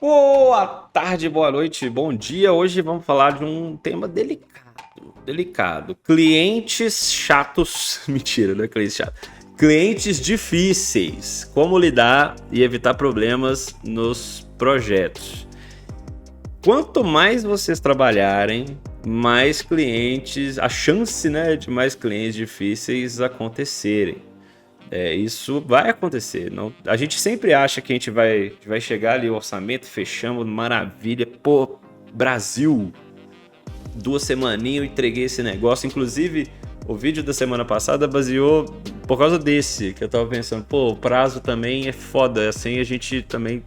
Boa tarde, boa noite, bom dia. Hoje vamos falar de um tema delicado. Clientes chatos, mentira, não é cliente chato. Clientes difíceis. Como lidar e evitar problemas nos projetos. Quanto mais vocês trabalharem, mais clientes, a chance, né, de mais clientes difíceis acontecerem. Isso vai acontecer. Não, a gente sempre acha que a gente vai chegar ali, o orçamento, fechamos, maravilha. Pô, Brasil, 2 semaninhas eu entreguei esse negócio. Inclusive, o vídeo da semana passada baseou por causa desse, que eu tava pensando, pô, o prazo também é foda. Assim a gente também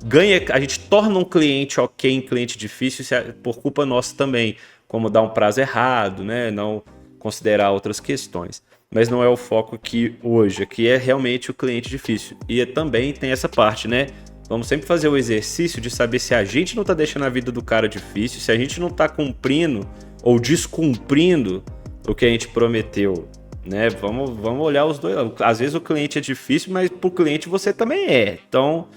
ganha, a gente torna um cliente ok em cliente difícil por culpa nossa também. Como dar um prazo errado, né? Não considerar outras questões. Mas não é o foco aqui hoje. Aqui é realmente o cliente difícil. E também tem essa parte, né? Vamos sempre fazer o exercício de saber se a gente não tá deixando a vida do cara difícil, se a gente não tá cumprindo ou descumprindo o que a gente prometeu, né? Vamos olhar os dois. Às vezes o cliente é difícil, mas pro cliente você também é. Então,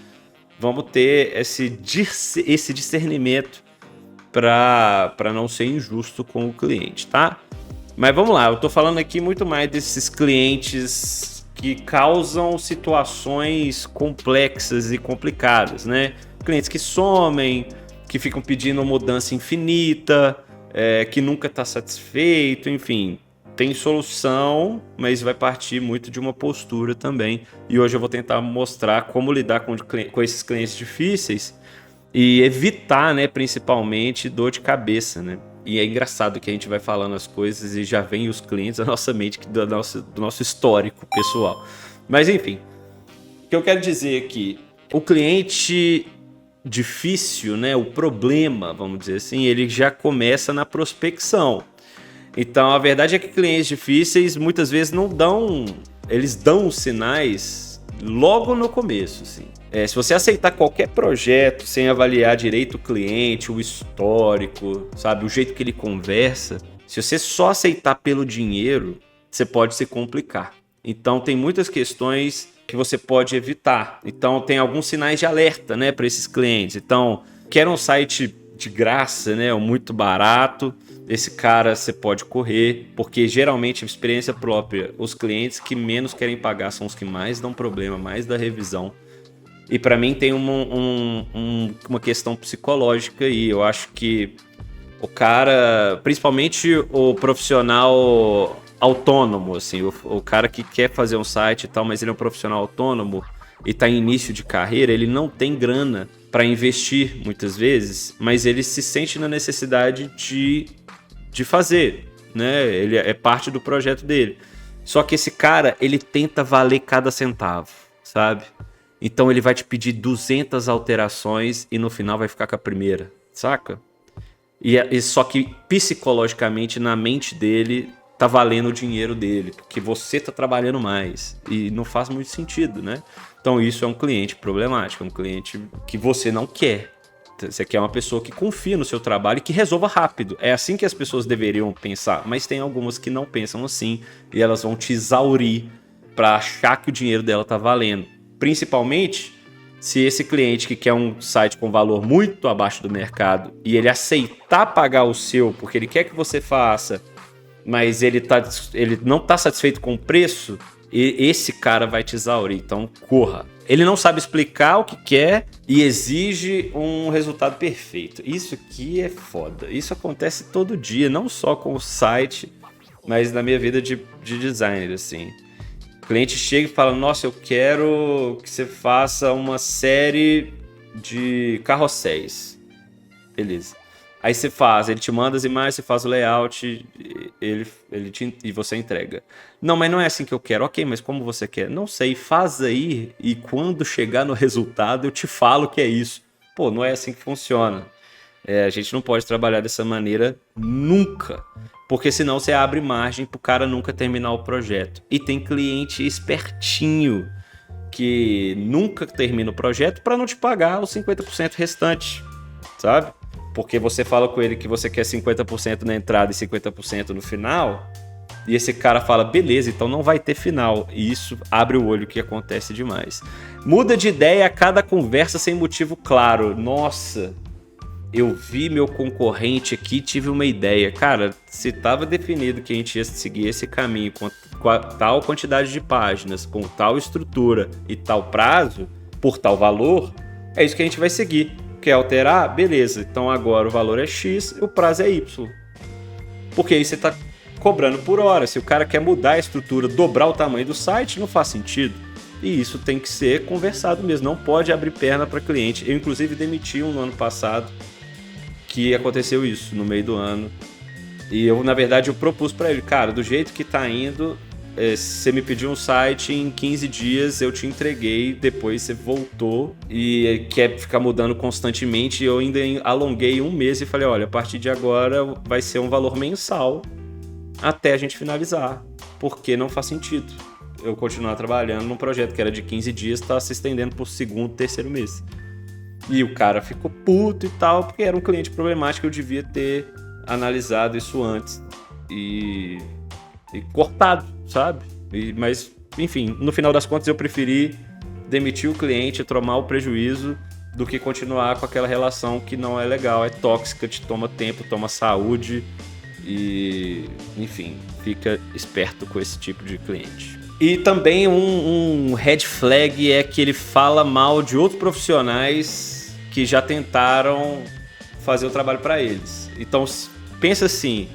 vamos ter esse discernimento para não ser injusto com o cliente, tá? Mas vamos lá, eu tô falando aqui muito mais desses clientes que causam situações complexas e complicadas, né? Clientes que somem, que ficam pedindo mudança infinita, que nunca tá satisfeito, enfim. Tem solução, mas vai partir muito de uma postura também. E hoje eu vou tentar mostrar como lidar com esses clientes difíceis e evitar, né, principalmente dor de cabeça, né? E é engraçado que a gente vai falando as coisas e já vem os clientes à nossa mente do nosso histórico pessoal. Mas enfim, o que eu quero dizer aqui, o cliente difícil, né, o problema, vamos dizer assim, ele já começa na prospecção. Então a verdade é que clientes difíceis muitas vezes não dão, eles dão os sinais logo no começo, assim. Se você aceitar qualquer projeto sem avaliar direito o cliente, o histórico, sabe, o jeito que ele conversa, se você só aceitar pelo dinheiro, você pode se complicar. Então tem muitas questões que você pode evitar. Então tem alguns sinais de alerta, né, para esses clientes. Então, quer um site de graça, né, ou muito barato, esse cara você pode correr, porque geralmente, experiência própria, os clientes que menos querem pagar são os que mais dão problema, mais da revisão. E para mim tem uma questão psicológica aí. Eu acho que o cara, principalmente o profissional autônomo, assim, o cara que quer fazer um site e tal, mas ele é um profissional autônomo e está em início de carreira, ele não tem grana para investir muitas vezes, mas ele se sente na necessidade de fazer, né? Ele é parte do projeto dele. Só que esse cara, ele tenta valer cada centavo, sabe? Então ele vai te pedir 200 alterações e no final vai ficar com a primeira, saca? E só que psicologicamente na mente dele tá valendo o dinheiro dele, porque você tá trabalhando mais e não faz muito sentido, né? Então isso é um cliente problemático, é um cliente que você não quer. Você quer uma pessoa que confia no seu trabalho e que resolva rápido. É assim que as pessoas deveriam pensar, mas tem algumas que não pensam assim e elas vão te exaurir para achar que o dinheiro dela tá valendo. Principalmente se esse cliente que quer um site com valor muito abaixo do mercado e ele aceitar pagar o seu porque ele quer que você faça, mas ele não está satisfeito com o preço, esse cara vai te exaurir. Então corra. Ele não sabe explicar o que quer e exige um resultado perfeito. Isso aqui é foda. Isso acontece todo dia, não só com o site, mas na minha vida de designer, assim. O cliente chega e fala, nossa, eu quero que você faça uma série de carrosséis. Beleza. Aí você faz, ele te manda as imagens, você faz o layout, e você entrega. Não, mas não é assim que eu quero. Ok, mas como você quer? Não sei, faz aí e quando chegar no resultado eu te falo que é isso. Pô, não é assim que funciona. A gente não pode trabalhar dessa maneira nunca. Porque senão você abre margem pro cara nunca terminar o projeto. E tem cliente espertinho que nunca termina o projeto para não te pagar os 50% restante, sabe? Porque você fala com ele que você quer 50% na entrada e 50% no final, E esse cara fala, beleza, então não vai ter final. E isso abre o olho, que acontece demais. Muda de ideia a cada conversa sem motivo claro. Nossa, eu vi meu concorrente aqui, tive uma ideia. Cara, se tava definido que a gente ia seguir esse caminho com tal quantidade de páginas, com tal estrutura e tal prazo, por tal valor, é isso que a gente vai seguir. Quer alterar? Beleza. Então agora o valor é X e o prazo é Y. Porque aí você tá cobrando por hora. Se o cara quer mudar a estrutura, dobrar o tamanho do site, não faz sentido. E isso tem que ser conversado mesmo. Não pode abrir perna para cliente. Eu, inclusive, demiti um no ano passado que aconteceu isso no meio do ano. E eu, na verdade, eu propus para ele, cara, do jeito que tá indo, você me pediu um site, em 15 dias eu te entreguei, depois você voltou e quer ficar mudando constantemente. Eu ainda alonguei um mês e falei, olha, a partir de agora vai ser um valor mensal até a gente finalizar, porque não faz sentido eu continuar trabalhando num projeto que era de 15 dias, tá se estendendo por segundo, terceiro mês. E o cara ficou puto e tal, porque era um cliente problemático, eu devia ter analisado isso antes e cortado, sabe? Mas, enfim, no final das contas eu preferi demitir o cliente, tomar o prejuízo, do que continuar com aquela relação que não é legal, é tóxica, te toma tempo, toma saúde e, enfim, fica esperto com esse tipo de cliente. E também um red flag é que ele fala mal de outros profissionais que já tentaram fazer o trabalho para eles. Então, pensa assim,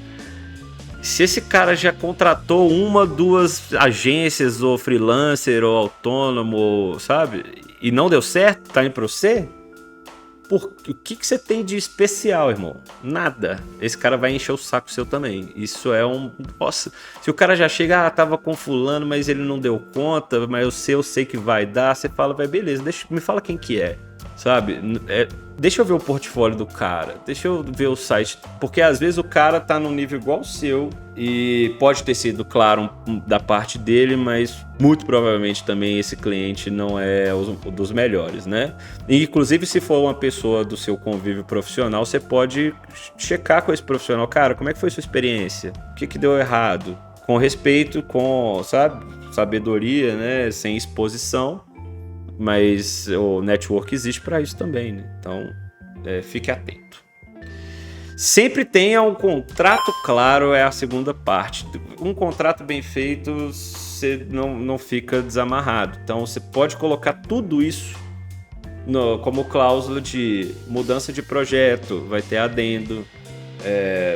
se esse cara já contratou uma, duas agências, ou freelancer, ou autônomo, sabe? E não deu certo, tá indo pra você? O que você tem de especial, irmão? Nada. Esse cara vai encher o saco seu também. Isso é um... Nossa, se o cara já chega, tava com fulano, mas ele não deu conta, mas eu sei que vai dar, você fala, vai, beleza, me fala quem que é, sabe? Deixa eu ver o portfólio do cara, deixa eu ver o site, porque às vezes o cara tá num nível igual ao seu e pode ter sido, claro, da parte dele, mas muito provavelmente também esse cliente não é um dos melhores, né? E, inclusive, se for uma pessoa do seu convívio profissional, você pode checar com esse profissional, cara, como é que foi sua experiência? O que deu errado? Com respeito, com, sabe, sabedoria, né? Sem exposição. Mas o network existe para isso também, né? Então, fique atento. Sempre tenha um contrato claro, é a segunda parte. Um contrato bem feito, você não fica desamarrado. Então, você pode colocar tudo isso como cláusula de mudança de projeto, vai ter adendo,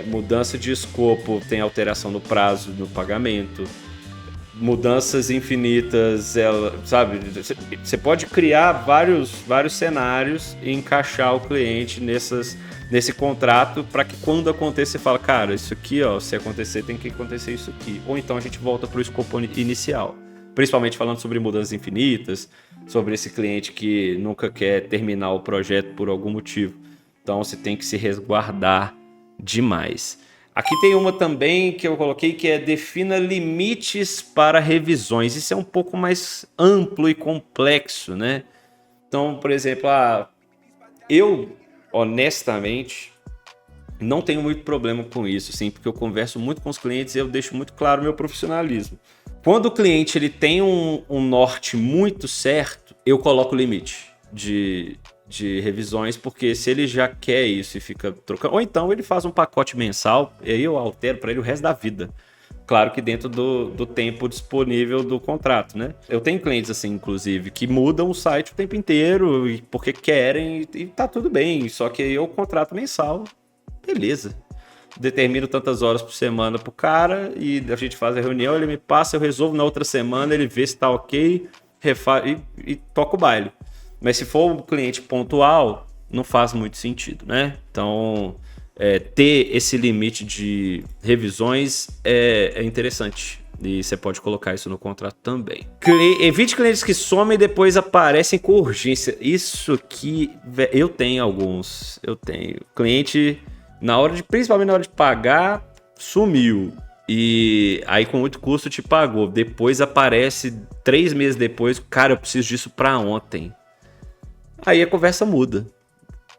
mudança de escopo, tem alteração no prazo, no pagamento. Mudanças infinitas, sabe? Você pode criar vários cenários e encaixar o cliente nesse contrato para que quando aconteça você fala, cara, isso aqui, ó, se acontecer tem que acontecer isso aqui. Ou então a gente volta para o escopo inicial. Principalmente falando sobre mudanças infinitas, sobre esse cliente que nunca quer terminar o projeto por algum motivo. Então você tem que se resguardar demais. Aqui tem uma também que eu coloquei que é defina limites para revisões. Isso é um pouco mais amplo e complexo, né? Então, por exemplo, eu honestamente não tenho muito problema com isso, assim, porque eu converso muito com os clientes e eu deixo muito claro o meu profissionalismo. Quando o cliente ele tem um norte muito certo, eu coloco limite de revisões, porque se ele já quer isso e fica trocando, ou então ele faz um pacote mensal e aí eu altero para ele o resto da vida. Claro que dentro do tempo disponível do contrato, né? Eu tenho clientes assim, inclusive, que mudam o site o tempo inteiro porque querem e tá tudo bem, só que aí eu contrato mensal, beleza. Determino tantas horas por semana pro cara e a gente faz a reunião, ele me passa, eu resolvo na outra semana, ele vê se tá ok, refaz e toca o baile. Mas se for um cliente pontual, não faz muito sentido, né? Então, ter esse limite de revisões é interessante. E você pode colocar isso no contrato também. Evite clientes que somem e depois aparecem com urgência. Isso aqui, eu tenho alguns. Eu tenho. Cliente, principalmente na hora de pagar, sumiu. E aí com muito custo te pagou. Depois aparece 3 meses depois, cara, eu preciso disso pra ontem. Aí a conversa muda.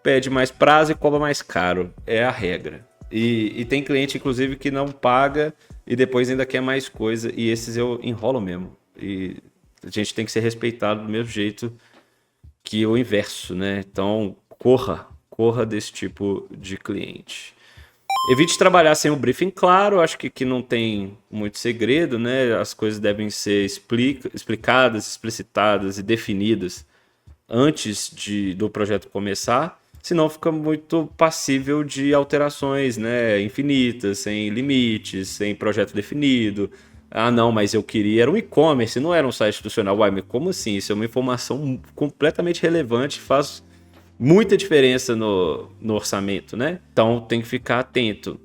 Pede mais prazo e cobra mais caro. É a regra. E tem cliente, inclusive, que não paga e depois ainda quer mais coisa, e esses eu enrolo mesmo. E a gente tem que ser respeitado do mesmo jeito que o inverso, né? Então, corra desse tipo de cliente. Evite trabalhar sem um briefing claro, acho que não tem muito segredo, né? As coisas devem ser explicadas, explicitadas e definidas antes do projeto começar, senão fica muito passível de alterações, né? Infinitas, sem limites, sem projeto definido. Ah, não, mas eu queria era um e-commerce, não era um site institucional. Uai, mas como assim? Isso é uma informação completamente relevante, faz muita diferença no orçamento, né? Então tem que ficar atento.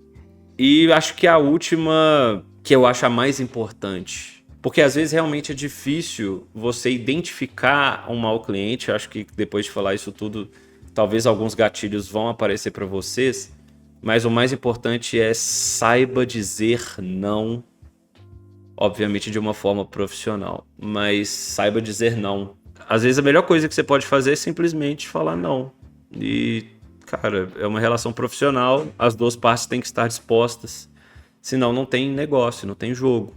E acho que a última, que eu acho a mais importante, porque às vezes realmente é difícil você identificar um mau cliente. Acho que depois de falar isso tudo, talvez alguns gatilhos vão aparecer para vocês, mas o mais importante é saiba dizer não, obviamente de uma forma profissional, mas saiba dizer não. Às vezes a melhor coisa que você pode fazer é simplesmente falar não. E, cara, é uma relação profissional, as duas partes têm que estar dispostas, senão não tem negócio, não tem jogo.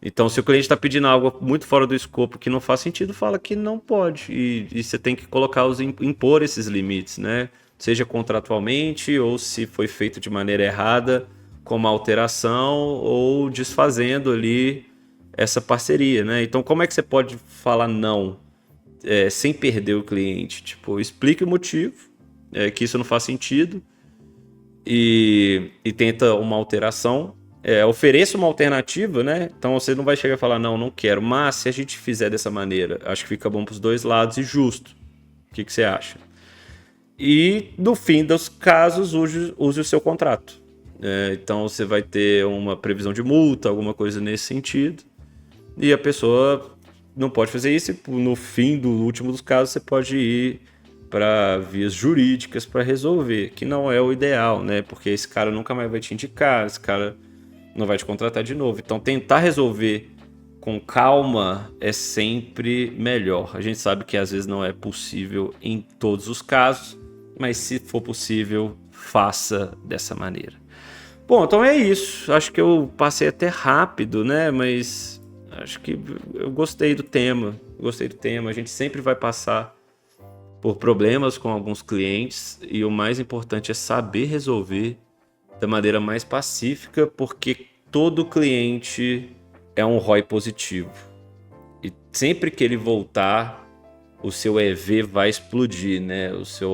Então, se o cliente está pedindo algo muito fora do escopo que não faz sentido, fala que não pode. E você tem que impor esses limites, né? Seja contratualmente ou se foi feito de maneira errada, com uma alteração ou desfazendo ali essa parceria, né? Então, como é que você pode falar não sem perder o cliente? Tipo, explique o motivo, que isso não faz sentido e tenta uma alteração. Ofereça uma alternativa, né? Então você não vai chegar e falar, não quero. Mas se a gente fizer dessa maneira, acho que fica bom para os dois lados e justo. O que você acha? E no fim dos casos, use o seu contrato. Então você vai ter uma previsão de multa, alguma coisa nesse sentido. E a pessoa não pode fazer isso. E no fim do último dos casos, você pode ir para vias jurídicas para resolver, que não é o ideal, né? Porque esse cara nunca mais vai te indicar, esse cara não vai te contratar de novo. Então, tentar resolver com calma é sempre melhor. A gente sabe que às vezes não é possível em todos os casos, mas se for possível, faça dessa maneira. Bom, então é isso. Acho que eu passei até rápido, né? Mas acho que eu gostei do tema. A gente sempre vai passar por problemas com alguns clientes e o mais importante é saber resolver da maneira mais pacífica, porque todo cliente é um ROI positivo. E sempre que ele voltar, o seu EV vai explodir, né? O seu